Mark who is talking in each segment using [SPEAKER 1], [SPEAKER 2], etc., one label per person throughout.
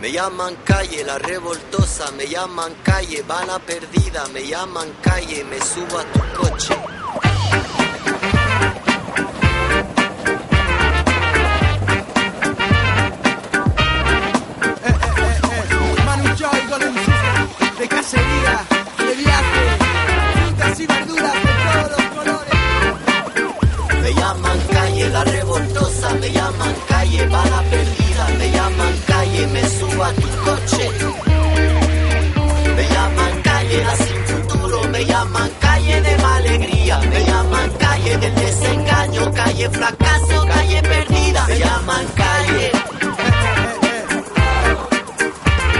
[SPEAKER 1] Me llaman calle, la revoltosa, me llaman calle, bala perdida, me llaman calle, me subo a tu coche.
[SPEAKER 2] Manu Chao y Golden System, de cacería, de viaje, frutas y verduras de todos los colores.
[SPEAKER 1] Me llaman calle, la revoltosa, me llaman calle, bala perdida, me llaman calle, me subo a tu coche. Me llaman calle, la sin futuro, me llaman calle de mala alegría, me llaman calle del desengaño, calle fracaso, calle perdida, me llaman calle.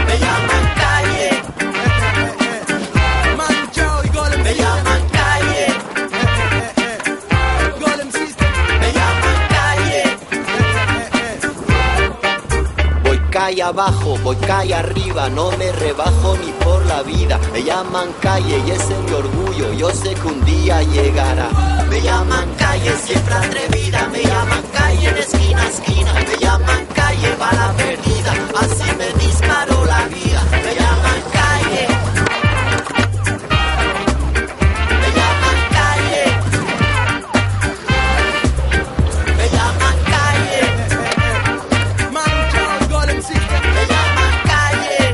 [SPEAKER 1] Me llaman calle.
[SPEAKER 2] Manu Chao y Golden
[SPEAKER 1] Me
[SPEAKER 2] System,
[SPEAKER 1] llaman calle.
[SPEAKER 2] Golden System.
[SPEAKER 1] Me llaman calle. Voy calle abajo, voy calle arriba, no me rebajo ni por la vida. Me llaman calle y ese es mi orgullo, yo sé que un día llegará. Me llaman calle siempre atrevida, me llaman calle de esquina a esquina, me llaman calle bala perdida, así me disparó la vida. Me llaman calle. Me llaman calle. Me llaman calle.
[SPEAKER 2] Manu Chao y Golden System.
[SPEAKER 1] Me llaman calle.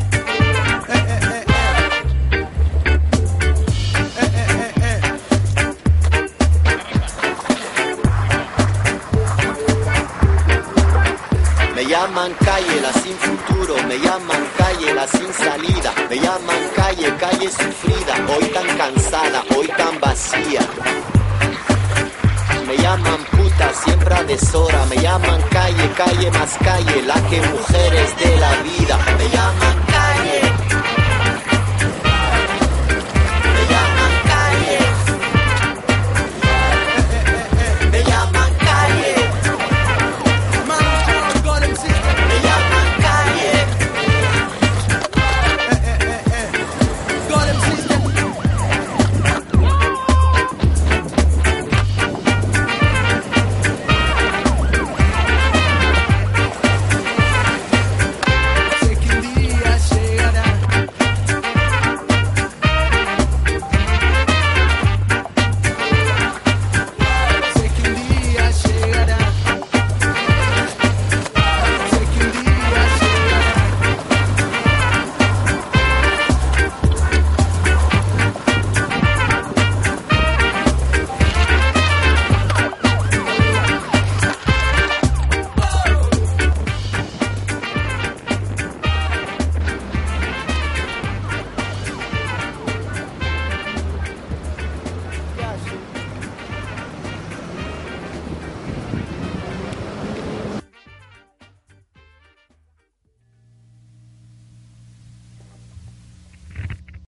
[SPEAKER 1] Me llaman calle la sin futuro, me llaman calle la sin salida, me llaman calle, calle sufrida, hoy tan cansada, hoy tan vacía. Me llaman puta siempre a deshora, me llaman calle, calle más calle, la que mujeres de la vida, me llaman calle.